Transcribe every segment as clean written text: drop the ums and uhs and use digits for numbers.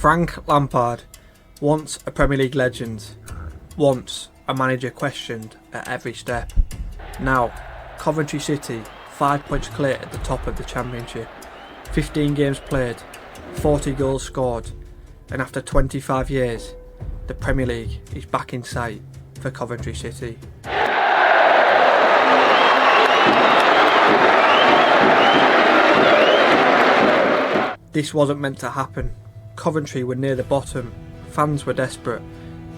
Frank Lampard, once a Premier League legend, once a manager questioned at every step. Now, Coventry City, 5 points clear at the top of the Championship. 15 games played, 40 goals scored, and after 25 years, the Premier League is back in sight for Coventry City. This wasn't meant to happen. Coventry were near the bottom, fans were desperate,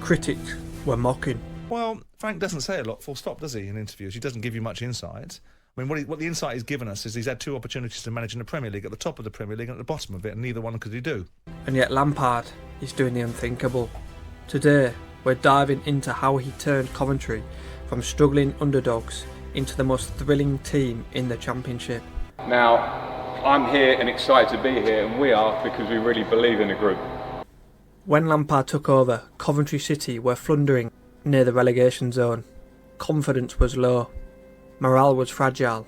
critics were mocking. Well, Frank doesn't say a lot, full stop, does he, in interviews? He doesn't give you much insight. I mean, what the insight he's given us is he's had 2 opportunities to manage in the Premier League, at the top of the Premier League and at the bottom of it, and neither one could he do. And yet Lampard is doing the unthinkable. Today, we're diving into how he turned Coventry from struggling underdogs into the most thrilling team in the Championship. Now, I'm here and excited to be here, and we are, because we really believe in the group. When Lampard took over, Coventry City were floundering near the relegation zone. Confidence was low, morale was fragile,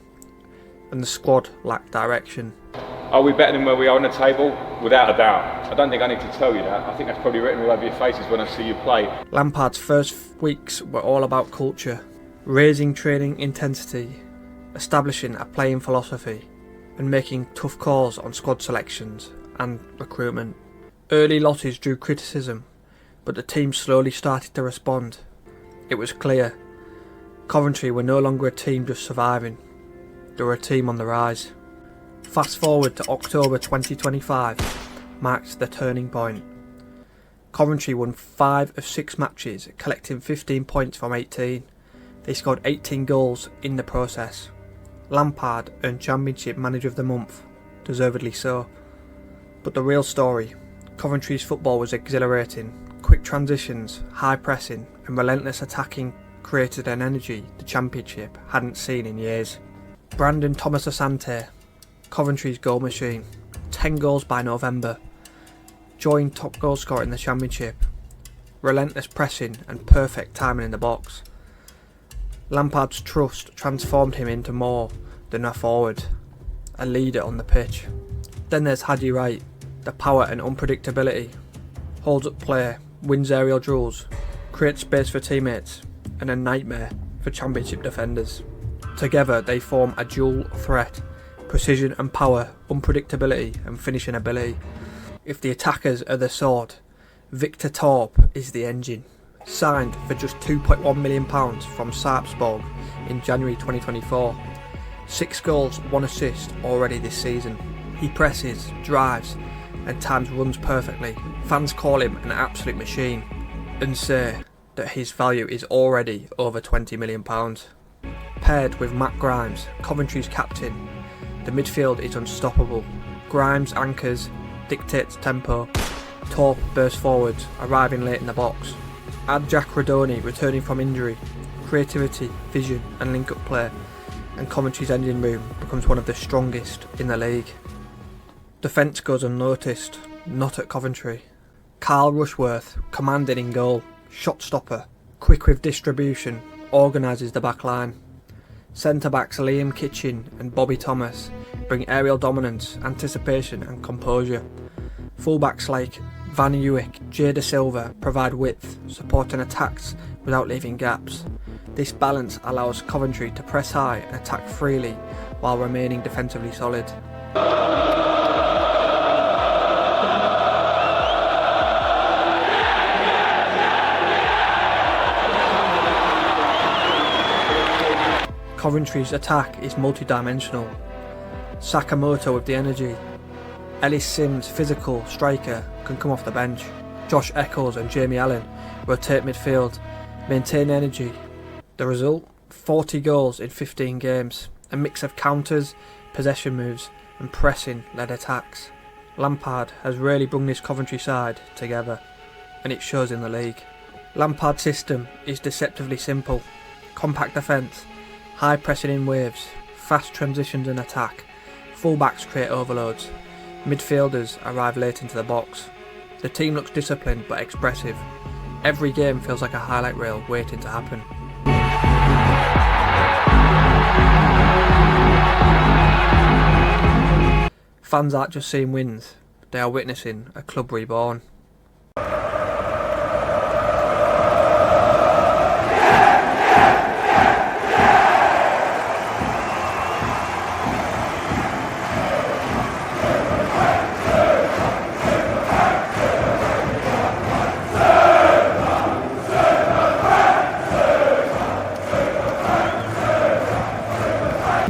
and the squad lacked direction. Are we better than where we are on the table? Without a doubt. I don't think I need to tell you that. I think that's probably written all over your faces when I see you play. Lampard's first weeks were all about culture, raising training intensity, establishing a playing philosophy, and making tough calls on squad selections and recruitment. Early losses drew criticism, but the team slowly started to respond. It was clear, Coventry were no longer a team just surviving, they were a team on the rise. Fast forward to October 2025, marked the turning point. Coventry won 5 of 6 matches, collecting 15 points from 18. They scored 18 goals in the process. Lampard earned Championship Manager of the Month, deservedly so. But the real story, Coventry's football was exhilarating. Quick transitions, high pressing and relentless attacking created an energy the Championship hadn't seen in years. Brandon Thomas Asante, Coventry's goal machine, 10 goals by November, joined top goal scorer in the Championship. Relentless pressing and perfect timing in the box. Lampard's trust transformed him into more than a forward, a leader on the pitch. Then there's Haji Wright, the power and unpredictability, holds up play, wins aerial duels, creates space for teammates, and a nightmare for Championship defenders. Together they form a dual threat, precision and power, unpredictability and finishing ability. If the attackers are the sword, Victor Torp is the engine. Signed for just £2.1 million from Sarpsborg in January 2024. 6 goals, 1 assist already this season. He presses, drives, and times runs perfectly. Fans call him an absolute machine and say that his value is already over £20 million. Paired with Matt Grimes, Coventry's captain, the midfield is unstoppable. Grimes anchors, dictates tempo. Torp bursts forwards, arriving late in the box. Add Jack Radoni returning from injury, creativity, vision and link-up play, and Coventry's engine room becomes one of the strongest in the league. Defence goes unnoticed, not at Coventry. Carl Rushworth, commanding in goal, shot stopper, quick with distribution, organises the back line. Centre-backs Liam Kitchen and Bobby Thomas bring aerial dominance, anticipation and composure. Fullbacks like Van Uwick, Jay Da Silva provide width, supporting attacks without leaving gaps. This balance allows Coventry to press high and attack freely while remaining defensively solid. Coventry's attack is multi-dimensional. Sakamoto with the energy. Ellis Sims, physical striker, can come off the bench. Josh Eccles and Jamie Allen rotate midfield, maintain energy. The result? 40 goals in 15 games. A mix of counters, possession moves and pressing-led attacks. Lampard has really brung this Coventry side together, and it shows in the league. Lampard's system is deceptively simple. Compact defence, high pressing in waves, fast transitions in attack, fullbacks create overloads, midfielders arrive late into the box. The team looks disciplined but expressive. Every game feels like a highlight reel waiting to happen. Fans aren't just seeing wins, they are witnessing a club reborn.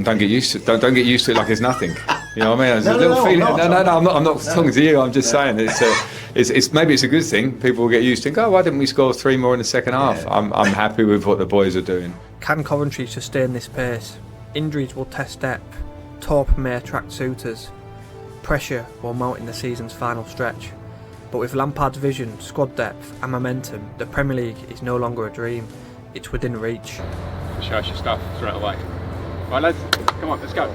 Don't get used to it. Don't get used to it like it's nothing. You know what I mean? There's a little feeling. No, I'm not talking to you. I'm just saying it's maybe it's a good thing. People will get used to it. Go, why didn't we score 3 more in the second half? I'm happy with what the boys are doing. Can Coventry sustain this pace? Injuries will test depth. Torp may attract suitors. Pressure will mount in the season's final stretch. But with Lampard's vision, squad depth and momentum, the Premier League is no longer a dream. It's within reach. Show us your stuff straight away. Right, lads, come on, let's go.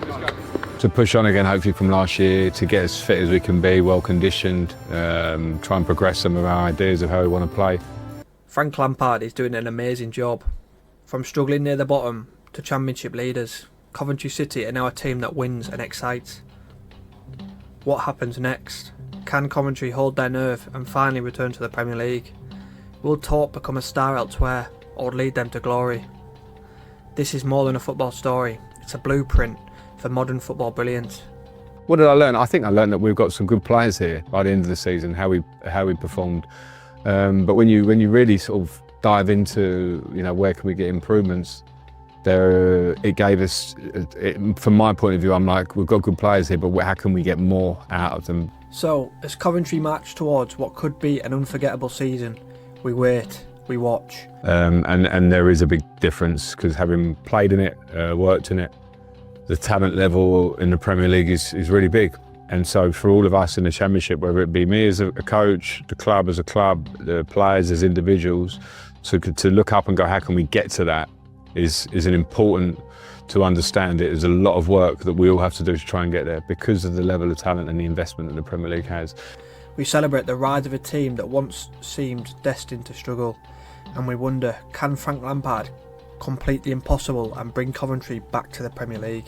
To push on again, hopefully from last year, to get as fit as we can be, well conditioned, try and progress some of our ideas of how we want to play. Frank Lampard is doing an amazing job. From struggling near the bottom to championship leaders, Coventry City are now a team that wins and excites. What happens next? Can Coventry hold their nerve and finally return to the Premier League? Will Torp become a star elsewhere or lead them to glory? This is more than a football story, it's a blueprint for modern football brilliance. What did I learn? I think I learned that we've got some good players here by the end of the season, how we performed. But when you really sort of dive into, where can we get improvements, it gave us, from my point of view, I'm like, we've got good players here, but how can we get more out of them? So, as Coventry march towards what could be an unforgettable season, we wait, we watch. And there is a big difference, because having played in it, worked in it, the talent level in the Premier League is really big. And so for all of us in the Championship, whether it be me as a coach, the club as a club, the players as individuals, to look up and go, how can we get to that, is an important to understand. It is a lot of work that we all have to do to try and get there, because of the level of talent and the investment that the Premier League has. We celebrate the rise of a team that once seemed destined to struggle, and we wonder, can Frank Lampard complete the impossible and bring Coventry back to the Premier League?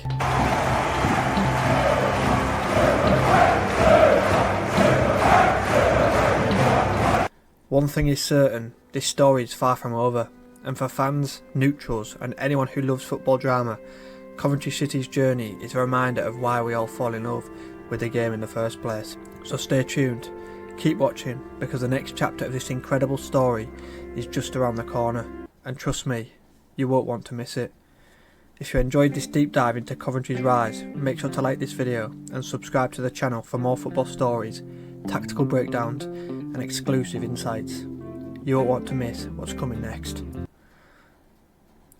One thing is certain, this story is far from over, and for fans, neutrals and anyone who loves football drama, Coventry City's journey is a reminder of why we all fall in love with the game in the first place. So stay tuned, keep watching, because the next chapter of this incredible story is just around the corner, and trust me, you won't want to miss it. If you enjoyed this deep dive into Coventry's rise, make sure to like this video and subscribe to the channel for more football stories, tactical breakdowns and exclusive insights. You won't want to miss what's coming next.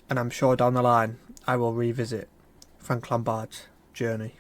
And I'm sure down the line I will revisit Frank Lampard's journey.